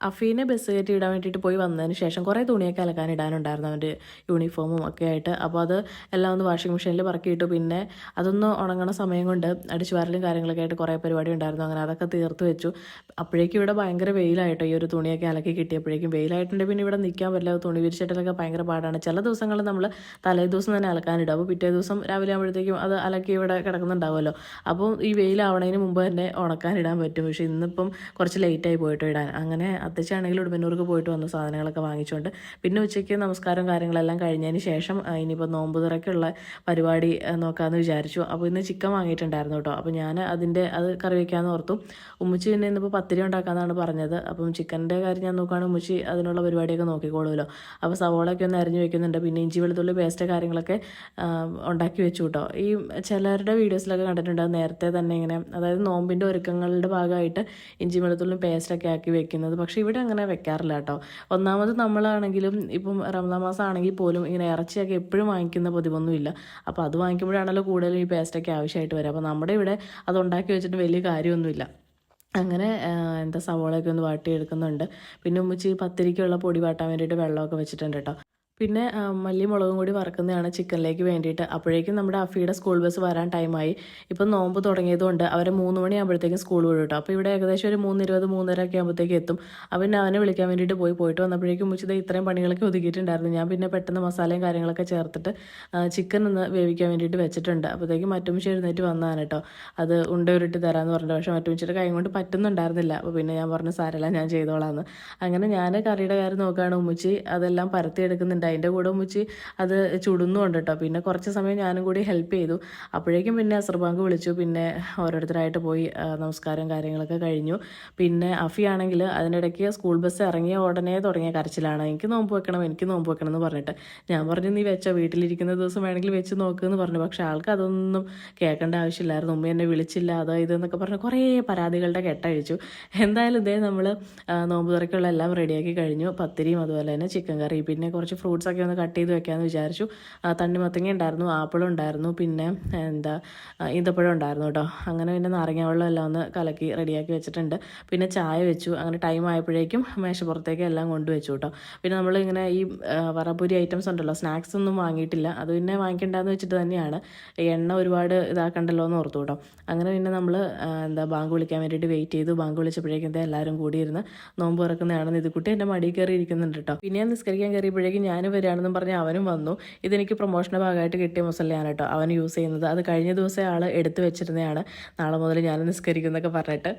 അഫീനെ bus കയറ്റി ഇടാൻ വേണ്ടിയിട്ട് പോയി വന്നതിന് ശേഷം കുറേ തുണിയൊക്കെ അലക്കാൻ ഇടാനുണ്ടായിരുന്നു അവൻ്റെ യൂണിഫോമും ഒക്കെ ആയിട്ട്. അപ്പോൾ അത് എല്ലാം ഒന്ന് വാഷിംഗ് മെഷീനിൽ പറക്കിയിട്ടു. പിന്നെ അതൊന്ന് ഉണങ്ങണ സമയം കൊണ്ട് അടിച്ചു വാരലും കാര്യങ്ങളൊക്കെ ആയിട്ട് കുറേ പരിപാടി ഉണ്ടായിരുന്നു. അങ്ങനെ അതൊക്കെ തീർത്ത് വെച്ചു. അപ്പോഴേക്കും ഇവിടെ ഭയങ്കര വെയിലായിട്ടോ. ഈ ഒരു തുണിയൊക്കെ അലക്കി കിട്ടിയപ്പോഴേക്കും വെയിലായിട്ടുണ്ടെങ്കിൽ പിന്നെ ഇവിടെ നിൽക്കാൻ പറ്റില്ല. തുണി വിരിച്ചിട്ടൊക്കെ ഭയങ്കര പാടാണ്. ചില ദിവസങ്ങളിൽ നമ്മൾ തലേ ദിവസം തന്നെ അലക്കാനിടും. അപ്പോൾ പിറ്റേ ദിവസം രാവിലെ ആകുമ്പോഴത്തേക്കും അത് അലക്കി ഇവിടെ കിടക്കുന്നുണ്ടാവുമല്ലോ. അപ്പോൾ ഈ വെയിലാവണതിന് മുമ്പ് തന്നെ ഉണക്കാനിടാൻ പറ്റും. പക്ഷേ ഇന്നിപ്പം കുറച്ച് ലേറ്റായി പോയിട്ട് ഇടാൻ. അങ്ങനെ അത്തച്ചാണെങ്കിൽ ഉടുമ്പന്നൂർക്ക് പോയിട്ട് വന്ന സാധനങ്ങളൊക്കെ വാങ്ങിച്ചുകൊണ്ട് പിന്നെ ഉച്ചയ്ക്ക് നമസ്കാരം കാര്യങ്ങളെല്ലാം കഴിഞ്ഞതിന് ശേഷം ഇനിയിപ്പോൾ നോമ്പ് തുറയ്ക്കുള്ള പരിപാടി നോക്കാമെന്ന് വിചാരിച്ചു. അപ്പോൾ ഇന്ന് ചിക്കൻ വാങ്ങിയിട്ടുണ്ടായിരുന്നു കേട്ടോ. അപ്പോൾ ഞാൻ അത് കറി വയ്ക്കാമെന്ന് ഓർത്തു. ഉമ്മച്ചി പിന്നെ ഇന്നിപ്പോൾ പത്തിരി ഉണ്ടാക്കാമെന്നാണ് പറഞ്ഞത്. അപ്പം ചിക്കൻ്റെ കാര്യം ഞാൻ നോക്കുകയാണെങ്കിൽ ഉമ്മച്ചി അതിനുള്ള പരിപാടിയൊക്കെ നോക്കിക്കോളുമല്ലോ. അപ്പോൾ സവോളയൊക്കെ ഒന്ന് അരിഞ്ഞ് വെക്കുന്നുണ്ട്. പിന്നെ ഇഞ്ചി വെളുത്തുള്ളി പേസ്റ്റ് കാര്യങ്ങളൊക്കെ ഉണ്ടാക്കി വെച്ചു കേട്ടോ. ഈ ചിലരുടെ വീഡിയോസിലൊക്കെ കണ്ടിട്ടുണ്ട് നേരത്തെ തന്നെ ഇങ്ങനെ, അതായത് നോമ്പിൻ്റെ ഒരുക്കങ്ങളുടെ ഭാഗമായിട്ട് ഇഞ്ചി വെളുത്തുള്ളി പേസ്റ്റൊക്കെ ആക്കി വെക്കുന്നത്. പക്ഷേ ഇവിടെ അങ്ങനെ വെക്കാറില്ല കേട്ടോ. ഒന്നാമത് നമ്മളാണെങ്കിലും ഇപ്പം റമദാൻ മാസം ആണെങ്കിൽ പോലും ഇങ്ങനെ ഇറച്ചിയൊക്കെ എപ്പോഴും വാങ്ങിക്കുന്ന പതിവൊന്നുമില്ല. അപ്പോൾ അത് വാങ്ങിക്കുമ്പോഴാണല്ലോ കൂടുതലും ഈ പേസ്റ്റൊക്കെ ആവശ്യമായിട്ട് വരിക. അപ്പോൾ നമ്മുടെ ഇവിടെ അത് ഉണ്ടാക്കി വെച്ചിട്ട് വലിയ കാര്യമൊന്നുമില്ല. അങ്ങനെ സവോളയൊക്കെ ഒന്ന് വാട്ടിയെടുക്കുന്നുണ്ട്. പിന്നെ ഉമ്മച്ചി പത്തിരിക്കുള്ള പൊടി വാട്ടാൻ വേണ്ടിയിട്ട് വെള്ളമൊക്കെ വെച്ചിട്ടുണ്ട് കേട്ടോ. പിന്നെ മല്ലി മുളകും കൂടി വറക്കുന്നതാണ് ചിക്കനിലേക്ക് വേണ്ടിയിട്ട്. അപ്പോഴേക്കും നമ്മുടെ അഫിയുടെ സ്കൂൾ ബസ് വരാൻ ടൈമായി. ഇപ്പം നോമ്പ് തുടങ്ങിയതുകൊണ്ട് അവരെ 3 മണിയാകുമ്പോഴത്തേക്കും സ്കൂൾ വിടും കേട്ടോ. അപ്പോൾ ഇവിടെ ഏകദേശം ഒരു 3:20 3:30 ഒക്കെ ആകുമ്പോഴത്തേക്കും എത്തും. അവനെ വിളിക്കാൻ വേണ്ടിയിട്ട് പോയിട്ട് വന്നപ്പോഴേക്കും ഉച്ചത് ഇത്രയും പണികളൊക്കെ ഒതുക്കിയിട്ടുണ്ടായിരുന്നു. ഞാൻ പിന്നെ പെട്ടെന്ന് മസാലയും കാര്യങ്ങളൊക്കെ ചേർത്തിട്ട് ചിക്കൻ ഒന്ന് വേവിക്കാൻ വേണ്ടിയിട്ട് വെച്ചിട്ടുണ്ട്. അപ്പോഴത്തേക്കും മറ്റുമിച്ച് എഴുന്നേറ്റ് വന്നതാണ് കേട്ടോ. അത് ഉണ്ട ഉരുട്ടി തരാമെന്ന് പറഞ്ഞിട്ട്. പക്ഷേ മറ്റുമിച്ചിട്ട് കൈ കൊണ്ട് പറ്റുന്നുണ്ടായിരുന്നില്ല. അപ്പോൾ പിന്നെ ഞാൻ പറഞ്ഞു സാരമില്ല ഞാൻ ചെയ്തോളാമെന്ന്. അങ്ങനെ ഞാൻ കറിയുടെ കാര്യം നോക്കുകയാണ്. ഉമ്മച്ചി അതെല്ലാം പരത്തിയെടുക്കുന്നുണ്ട്. അതിൻ്റെ കൂടെ ഉമ്മച്ചി അത് ചുടുന്നുണ്ട് കേട്ടോ. പിന്നെ കുറച്ച് സമയം ഞാനും കൂടി ഹെൽപ്പ് ചെയ്തു. അപ്പോഴേക്കും പിന്നെ അസർ ബാങ്ക് വിളിച്ചു. പിന്നെ ഓരോരുത്തരായിട്ട് പോയി നമസ്കാരം കാര്യങ്ങളൊക്കെ കഴിഞ്ഞു. പിന്നെ അഫി ആണെങ്കിൽ അതിനിടയ്ക്ക് സ്കൂൾ ബസ് ഇറങ്ങിയ ഉടനെ തുടങ്ങിയ കരച്ചിലാണ്. എനിക്ക് നോമ്പ് വെക്കണം എന്ന് പറഞ്ഞിട്ട്. ഞാൻ പറഞ്ഞു നീ വെച്ചോ, വീട്ടിലിരിക്കുന്ന ദിവസം വേണമെങ്കിൽ വെച്ച് നോക്കുമെന്ന് പറഞ്ഞു. പക്ഷേ ആൾക്ക് അതൊന്നും കേൾക്കേണ്ട ആവശ്യമില്ലായിരുന്നു. ഉമ്മ എന്നെ വിളിച്ചില്ല അതോ ഇതെന്നൊക്കെ പറഞ്ഞ് കുറേ പരാതികളുടെ കെട്ടഴിച്ചു. എന്തായാലും ഇതേ നമ്മൾ നോമ്പ് തുറക്കുള്ള എല്ലാം റെഡിയാക്കി കഴിഞ്ഞു. പത്തിരിയും അതുപോലെ തന്നെ ചിക്കൻ കറി, പിന്നെ കുറച്ച് ഫ്രൂട്ട്സൊക്കെ ഒന്ന് കട്ട് ചെയ്ത് വെക്കാമെന്ന് വിചാരിച്ചു. തണ്ണിമത്തങ്ങ ഉണ്ടായിരുന്നു, ആപ്പിളും ഉണ്ടായിരുന്നു, പിന്നെ ഈന്തപ്പഴം ഉണ്ടായിരുന്നു കേട്ടോ. അങ്ങനെ പിന്നെ നാരങ്ങ വെള്ളം എല്ലാം ഒന്ന് കലക്കി റെഡിയാക്കി വെച്ചിട്ടുണ്ട്. പിന്നെ ചായ വെച്ചു. അങ്ങനെ ടൈം ആയപ്പോഴേക്കും മേശപ്പുറത്തേക്ക് എല്ലാം കൊണ്ടുവച്ചു കേട്ടോ. പിന്നെ നമ്മളിങ്ങനെ ഈ വറപൊരി ഐറ്റംസ് ഉണ്ടല്ലോ, സ്നാക്സ് ഒന്നും വാങ്ങിയിട്ടില്ല. അത് പിന്നെ വാങ്ങിക്കേണ്ടതെന്ന് വെച്ചിട്ട് തന്നെയാണ്, എണ്ണ ഒരുപാട് ഇതാക്കണ്ടല്ലോ എന്ന് ഓർത്തു കേട്ടോ. അങ്ങനെ പിന്നെ നമ്മൾ ബാങ്ക് വിളിക്കാൻ വേണ്ടിയിട്ട് വെയിറ്റ് ചെയ്തു. ബാങ്ക് വിളിച്ചപ്പോഴേക്കും എല്ലാവരും കൂടിയിരുന്ന് നോമ്പ് തുറക്കുന്നതാണെന്ന് ഇത് കുട്ടി എൻ്റെ മടി കയറി ഇരിക്കുന്നുണ്ട് കേട്ടോ. പിന്നെ ഞാൻ നിസ്കരിക്കാൻ കയറിയപ്പോഴേക്കും ഞാൻ വരികയാണെന്നും പറഞ്ഞ് അവനും വന്നു. ഇതെനിക്ക് പ്രൊമോഷൻ്റെ ഭാഗമായിട്ട് കിട്ടിയ മുസല്ലയാണ് കേട്ടോ അവൻ യൂസ് ചെയ്യുന്നത്. അത് കഴിഞ്ഞ ദിവസം ആൾ എടുത്തു വെച്ചിരുന്നതാണ്. നാളെ മുതൽ ഞാൻ നിസ്കരിക്കുന്നൊക്കെ പറഞ്ഞിട്ട്.